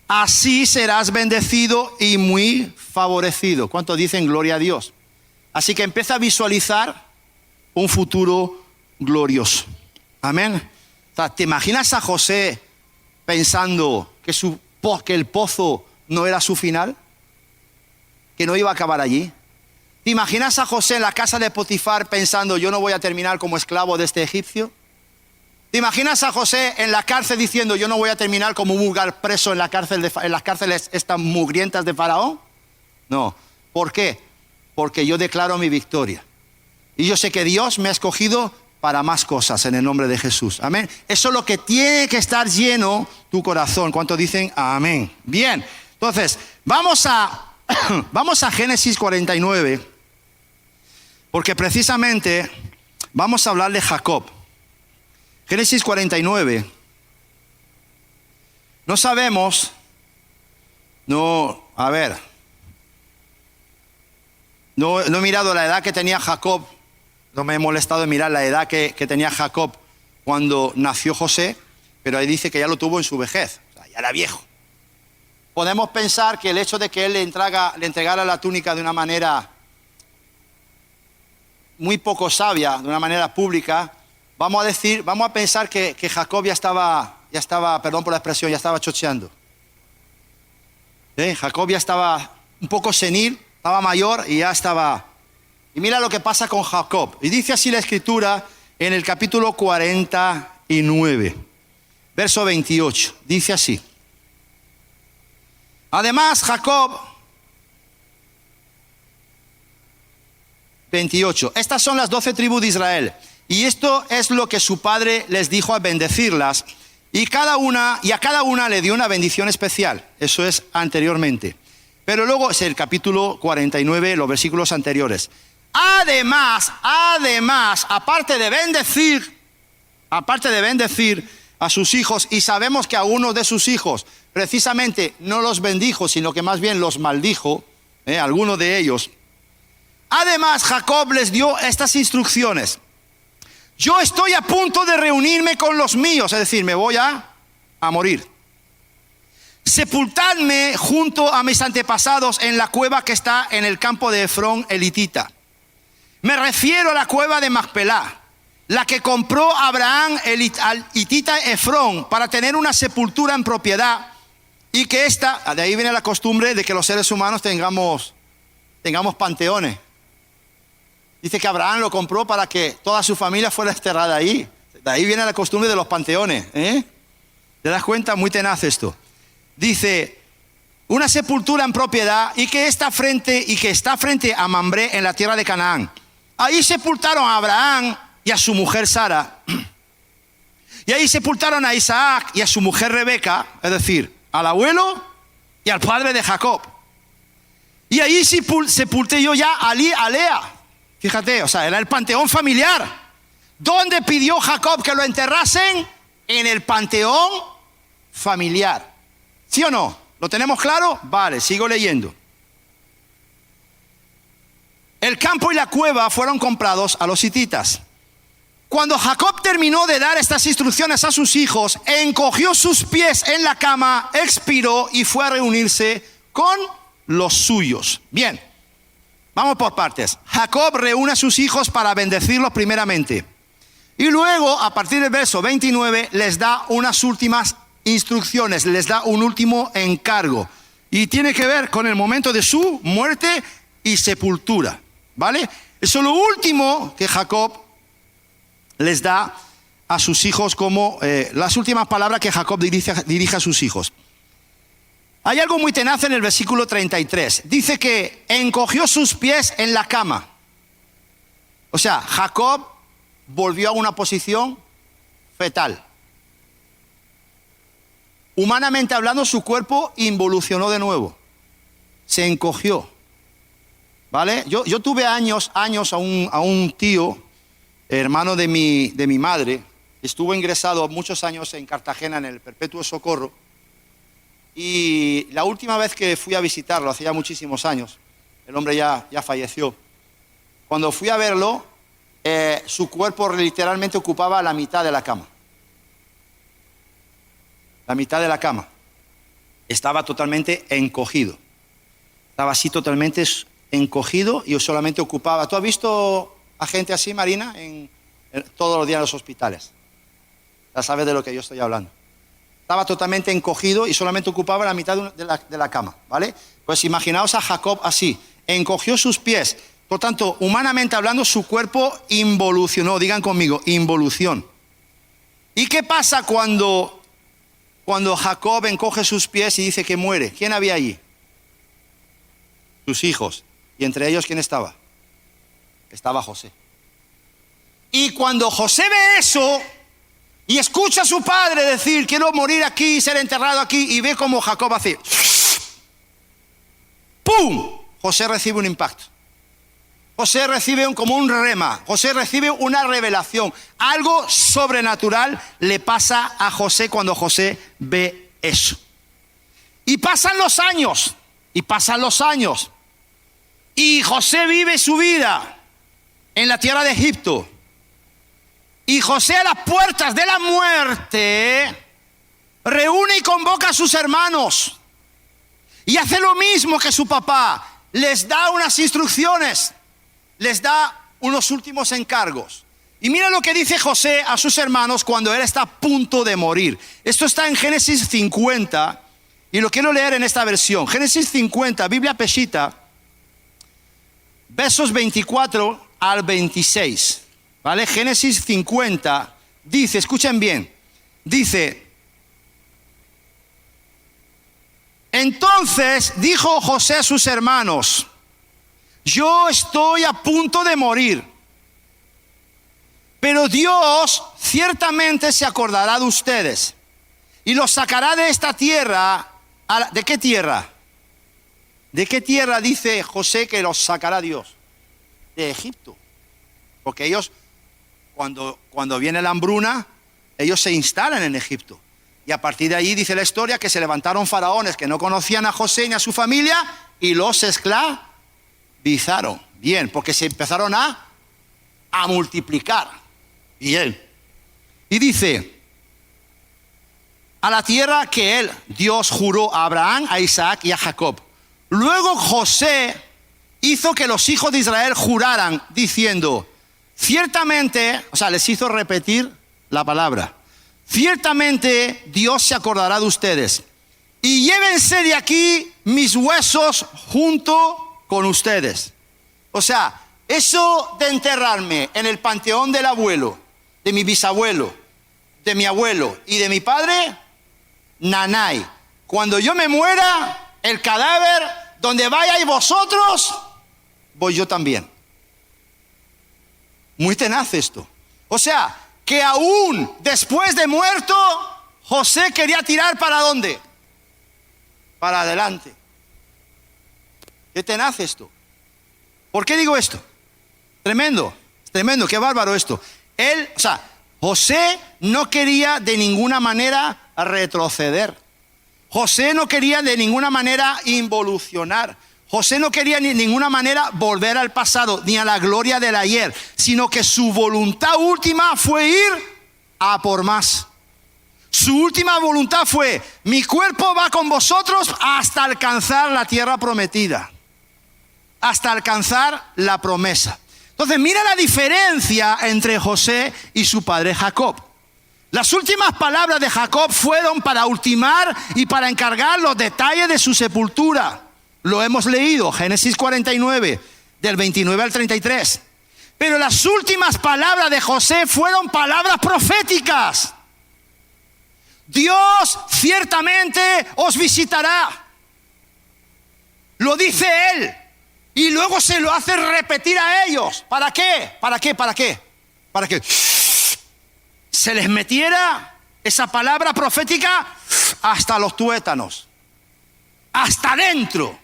así serás bendecido y muy favorecido. ¿Cuántos dicen gloria a Dios? Así que empieza a visualizar un futuro glorioso. Amén. O sea, ¿te imaginas a José pensando que el pozo no era su final? Que no iba a acabar allí. ¿Te imaginas a José en la casa de Potifar pensando, yo no voy a terminar como esclavo de este egipcio? ¿Te imaginas a José en la cárcel diciendo, yo no voy a terminar como un vulgar preso en las cárceles estas mugrientas de Faraón? No. ¿Por qué? Porque yo declaro mi victoria. Y yo sé que Dios me ha escogido para más cosas en el nombre de Jesús. Amén. Eso es lo que tiene que estar lleno tu corazón. ¿Cuántos dicen amén? Bien. Entonces, vamos a Génesis 49. Porque precisamente vamos a hablar de Jacob. Génesis 49. No sabemos, no he mirado la edad que tenía Jacob, no me he molestado en mirar la edad que tenía Jacob cuando nació José, pero ahí dice que ya lo tuvo en su vejez, o sea, ya era viejo. Podemos pensar que el hecho de que él le entregara la túnica de una manera muy poco sabia, de una manera pública, vamos a pensar que Jacob ya estaba, perdón por la expresión, ya estaba chocheando. Jacob ya estaba un poco senil, estaba mayor y ya estaba. Y mira lo que pasa con Jacob. Y dice así la Escritura en el capítulo 49, verso 28. Dice así. Además, Jacob, 28. Estas son las 12 tribus de Israel. Y esto es lo que su padre les dijo a bendecirlas. Y a cada una le dio una bendición especial. Eso es anteriormente. Pero luego es el capítulo 49, los versículos anteriores. Además, aparte de bendecir a sus hijos, y sabemos que a uno de sus hijos precisamente no los bendijo, sino que más bien los maldijo, algunos de ellos. Además, Jacob les dio estas instrucciones. Yo estoy a punto de reunirme con los míos, es decir, me voy a morir. Sepultadme junto a mis antepasados en la cueva que está en el campo de Efrón elitita. Me refiero a la cueva de Macpelá, la que compró Abraham al hitita Efrón para tener una sepultura en propiedad, y que de ahí viene la costumbre de que los seres humanos tengamos panteones. Dice que Abraham lo compró para que toda su familia fuera enterrada ahí. De ahí viene la costumbre de los panteones. ¿Te das cuenta? Muy tenaz esto. Dice, una sepultura en propiedad y que está frente a Mambré en la tierra de Canaán. Ahí sepultaron a Abraham y a su mujer Sara. Y ahí sepultaron a Isaac y a su mujer Rebeca, es decir, al abuelo y al padre de Jacob. Y ahí sepulté yo ya a Lea. Fíjate, o sea, era el panteón familiar. ¿Dónde pidió Jacob que lo enterrasen? En el panteón familiar. ¿Sí o no? ¿Lo tenemos claro? Vale, sigo leyendo. El campo y la cueva fueron comprados a los hititas. Cuando Jacob terminó de dar estas instrucciones a sus hijos, encogió sus pies en la cama, expiró y fue a reunirse con los suyos. Bien, vamos por partes. Jacob reúne a sus hijos para bendecirlos primeramente. Y luego, a partir del verso 29, les da unas últimas instrucciones, les da un último encargo. Y tiene que ver con el momento de su muerte y sepultura. ¿Vale? Eso es lo último que Jacob les da a sus hijos, como las últimas palabras que Jacob dirige a sus hijos. Hay algo muy tenaz en el versículo 33. Dice que encogió sus pies en la cama. O sea, Jacob volvió a una posición fetal. Humanamente hablando, su cuerpo involucionó de nuevo. Se encogió. ¿Vale? Yo tuve años a un tío, hermano de mi madre. Estuvo ingresado muchos años en Cartagena en el Perpetuo Socorro. Y la última vez que fui a visitarlo, hacía muchísimos años, el hombre ya falleció. Cuando fui a verlo, su cuerpo literalmente ocupaba la mitad de la cama. La mitad de la cama. Estaba totalmente encogido. Estaba así totalmente encogido y solamente ocupaba. ¿Tú has visto a gente así, Marina, todos los días en los hospitales? Ya sabes de lo que yo estoy hablando. Estaba totalmente encogido y solamente ocupaba la mitad de la cama, ¿vale? Pues imaginaos a Jacob así, encogió sus pies. Por tanto, humanamente hablando, su cuerpo involucionó. Digan conmigo, involución. ¿Y qué pasa cuando Jacob encoge sus pies y dice que muere? ¿Quién había allí? Sus hijos. ¿Y entre ellos quién estaba? Estaba José. Y cuando José ve eso y escucha a su padre decir, quiero morir aquí, ser enterrado aquí, y ve como Jacob hace ¡pum! José recibe un impacto. José recibe como un rema. José recibe una revelación. Algo sobrenatural le pasa a José cuando José ve eso. Y pasan los años. Y José vive su vida en la tierra de Egipto. Y José, a las puertas de la muerte, reúne y convoca a sus hermanos. Y hace lo mismo que su papá. Les da unas instrucciones. Les da unos últimos encargos. Y mira lo que dice José a sus hermanos cuando él está a punto de morir. Esto está en Génesis 50 y lo quiero leer en esta versión. Génesis 50, Biblia Peshitta, versos 24 al 26. ¿Vale? Génesis 50 dice, escuchen bien, dice: entonces dijo José a sus hermanos: yo estoy a punto de morir, pero Dios ciertamente se acordará de ustedes y los sacará de esta tierra. ¿De qué tierra? ¿De qué tierra dice José que los sacará Dios? De Egipto. Porque ellos, cuando viene la hambruna, ellos se instalan en Egipto. Y a partir de allí dice la historia que se levantaron faraones que no conocían a José ni a su familia y los esclavizaron. Bien, porque se empezaron a multiplicar. Bien. Y dice: a la tierra que él, Dios, juró a Abraham, a Isaac y a Jacob. Luego José hizo que los hijos de Israel juraran diciendo: ciertamente, o sea, les hizo repetir la palabra. Ciertamente Dios se acordará de ustedes y llévense de aquí mis huesos junto con ustedes. O sea, eso de enterrarme en el panteón del abuelo, de mi bisabuelo, de mi abuelo y de mi padre, nanay. Cuando yo me muera, el cadáver, donde vayáis vosotros, voy yo también. Muy tenaz esto. O sea, que aún después de muerto, José quería tirar ¿para dónde? Para adelante. Qué tenaz esto. ¿Por qué digo esto? Tremendo, tremendo, qué bárbaro esto. José no quería de ninguna manera retroceder. José no quería de ninguna manera involucionar. José no quería de ninguna manera volver al pasado, ni a la gloria del ayer, sino que su voluntad última fue ir a por más. Su última voluntad fue: mi cuerpo va con vosotros hasta alcanzar la tierra prometida, hasta alcanzar la promesa. Entonces mira la diferencia entre José y su padre Jacob. Las últimas palabras de Jacob fueron para ultimar y para encargar los detalles de su sepultura. Lo hemos leído, Génesis 49, del 29 al 33. Pero las últimas palabras de José fueron palabras proféticas. Dios ciertamente os visitará. Lo dice él. Y luego se lo hace repetir a ellos. ¿Para qué? ¿Para qué? ¿Para qué? Para que se les metiera esa palabra profética hasta los tuétanos, hasta adentro.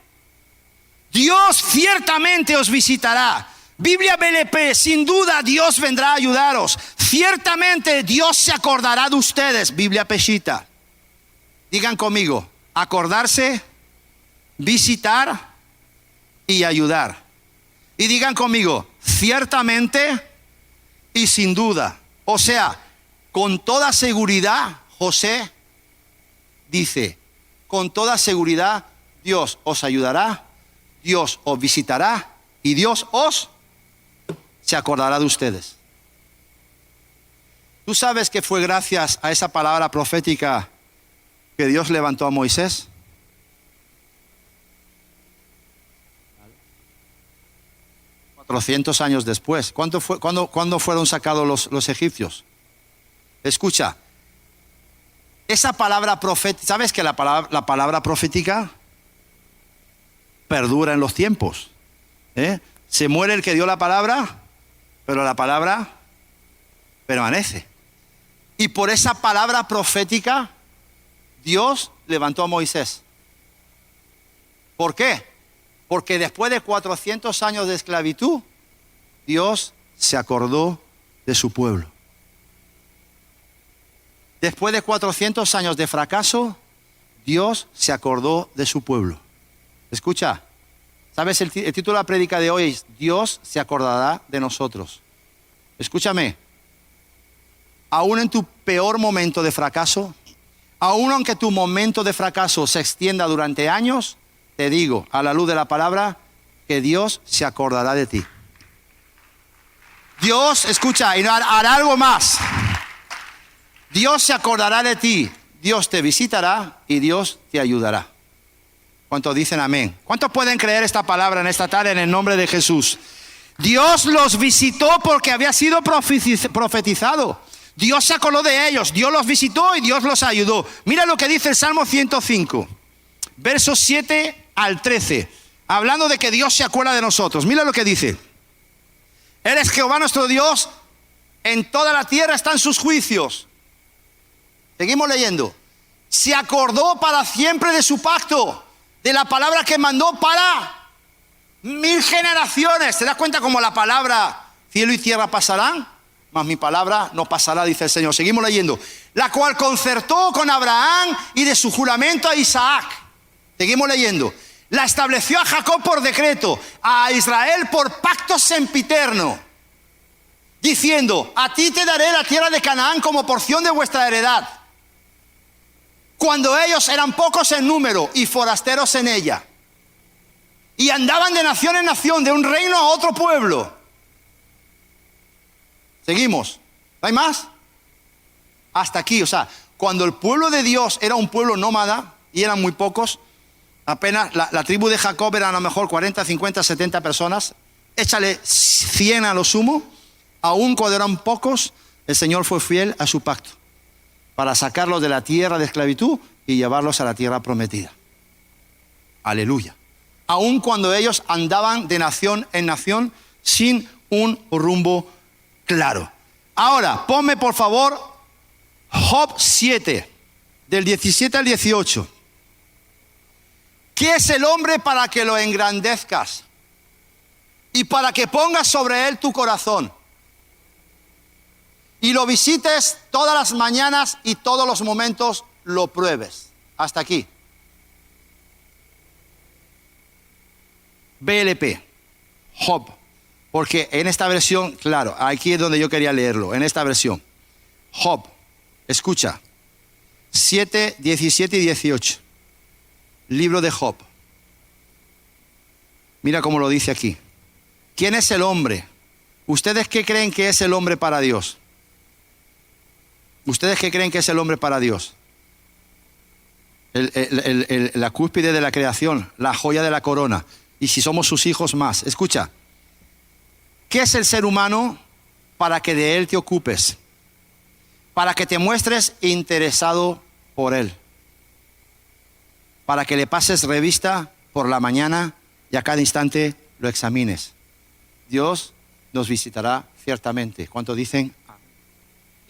Dios ciertamente os visitará. Biblia BLP, sin duda Dios vendrá a ayudaros. Ciertamente Dios se acordará de ustedes. Biblia Peshitta. Digan conmigo: acordarse, visitar y ayudar. Y digan conmigo: ciertamente y sin duda. O sea, con toda seguridad, José dice, con toda seguridad, Dios os ayudará, Dios os visitará y Dios se acordará de ustedes. ¿Tú sabes que fue gracias a esa palabra profética que Dios levantó a Moisés? 400 años después. ¿Cuándo fueron sacados los egipcios? Escucha, esa palabra profética, ¿sabes que la palabra profética perdura en los tiempos? Se muere el que dio la palabra, pero la palabra permanece. Y por esa palabra profética, Dios levantó a Moisés. ¿Por qué? Porque después de 400 años de esclavitud, Dios se acordó de su pueblo. Después de 400 años de fracaso, Dios se acordó de su pueblo. Escucha, ¿sabes? El título de la prédica de hoy es: Dios se acordará de nosotros. Escúchame, aún en tu peor momento de fracaso, aún aunque tu momento de fracaso se extienda durante años, te digo, a la luz de la palabra, que Dios se acordará de ti. Dios, escucha, y hará algo más. Dios se acordará de ti, Dios te visitará y Dios te ayudará. ¿Cuántos dicen amén? ¿Cuántos pueden creer esta palabra en esta tarde en el nombre de Jesús? Dios los visitó porque había sido profetizado. Dios se acordó de ellos, Dios los visitó y Dios los ayudó. Mira lo que dice el Salmo 105, versos 7 al 13, hablando de que Dios se acuerda de nosotros. Mira lo que dice. Eres Jehová nuestro Dios, en toda la tierra están sus juicios. Seguimos leyendo. Se acordó para siempre de su pacto, de la palabra que mandó para 1000 generaciones. ¿Te das cuenta cómo la palabra cielo y tierra pasarán? Mas mi palabra no pasará, dice el Señor. Seguimos leyendo. La cual concertó con Abraham y de su juramento a Isaac. Seguimos leyendo. La estableció a Jacob por decreto, a Israel por pacto sempiterno, diciendo: a ti te daré la tierra de Canaán como porción de vuestra heredad, cuando ellos eran pocos en número y forasteros en ella, y andaban de nación en nación, de un reino a otro pueblo. Seguimos. ¿No hay más? Hasta aquí. O sea, cuando el pueblo de Dios era un pueblo nómada y eran muy pocos, apenas la tribu de Jacob eran a lo mejor 40, 50, 70 personas. Échale 100 a lo sumo. Aún cuando eran pocos, el Señor fue fiel a su pacto para sacarlos de la tierra de esclavitud y llevarlos a la tierra prometida. Aleluya. Aún cuando ellos andaban de nación en nación sin un rumbo claro. Ahora, ponme por favor Job 7, del 17 al 18. ¿Qué es el hombre para que lo engrandezcas y para que pongas sobre él tu corazón y lo visites todas las mañanas y todos los momentos lo pruebes? Hasta aquí. BLP, Job, porque en esta versión, claro, aquí es donde yo quería leerlo, en esta versión. Job, escucha, 7, 17 y 18. Libro de Job. Mira cómo lo dice aquí. ¿Quién es el hombre? ¿Ustedes qué creen que es el hombre para Dios? ¿Ustedes qué creen que es el hombre para Dios? La cúspide de la creación, la joya de la corona. Y si somos sus hijos más. Escucha. ¿Qué es el ser humano para que de él te ocupes? Para que te muestres interesado por él. Para que le pases revista por la mañana y a cada instante lo examines. Dios nos visitará ciertamente. ¿Cuántos dicen?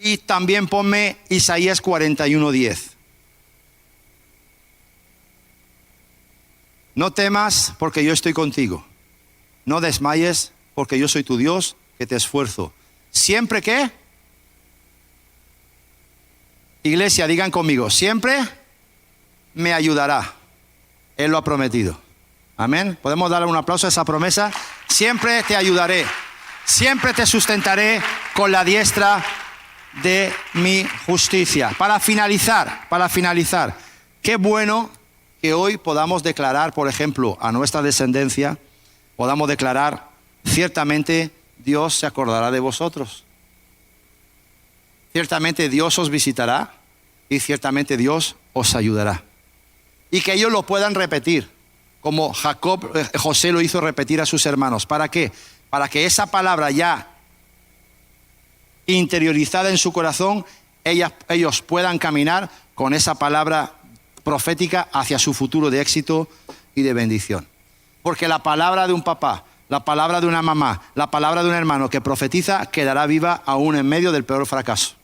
Y también ponme Isaías 41:10. No temas porque yo estoy contigo. No desmayes porque yo soy tu Dios que te esfuerzo. ¿Siempre qué? Iglesia, digan conmigo, siempre me ayudará. Él lo ha prometido. Amén. ¿Podemos darle un aplauso a esa promesa? Siempre te ayudaré. Siempre te sustentaré con la diestra de mi justicia. Para finalizar, qué bueno que hoy podamos declarar, por ejemplo, a nuestra descendencia, podamos declarar, ciertamente Dios se acordará de vosotros. Ciertamente Dios os visitará y ciertamente Dios os ayudará. Y que ellos lo puedan repetir, como José lo hizo repetir a sus hermanos. ¿Para qué? Para que esa palabra ya interiorizada en su corazón, ellos puedan caminar con esa palabra profética hacia su futuro de éxito y de bendición. Porque la palabra de un papá, la palabra de una mamá, la palabra de un hermano que profetiza quedará viva aún en medio del peor fracaso.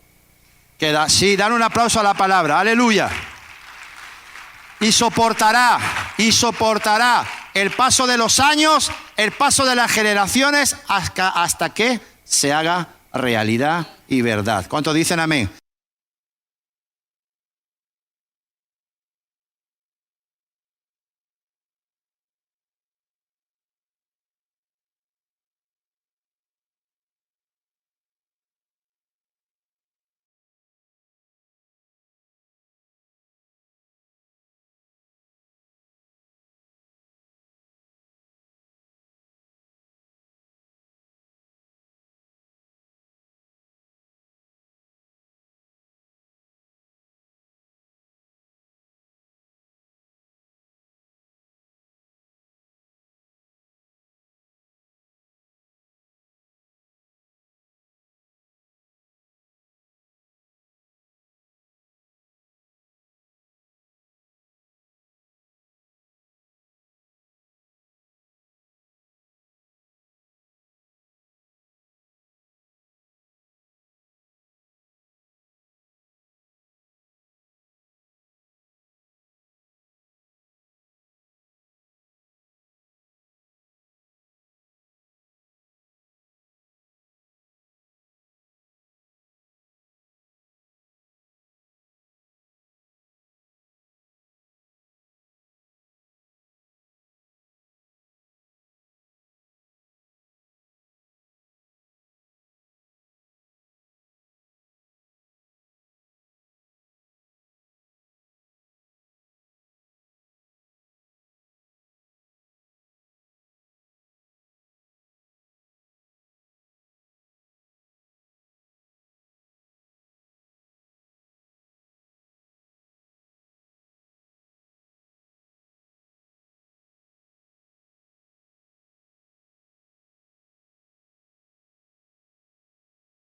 Sí, dan un aplauso a la palabra, aleluya. Y soportará el paso de los años, el paso de las generaciones hasta que se haga realidad y verdad. ¿Cuántos dicen amén?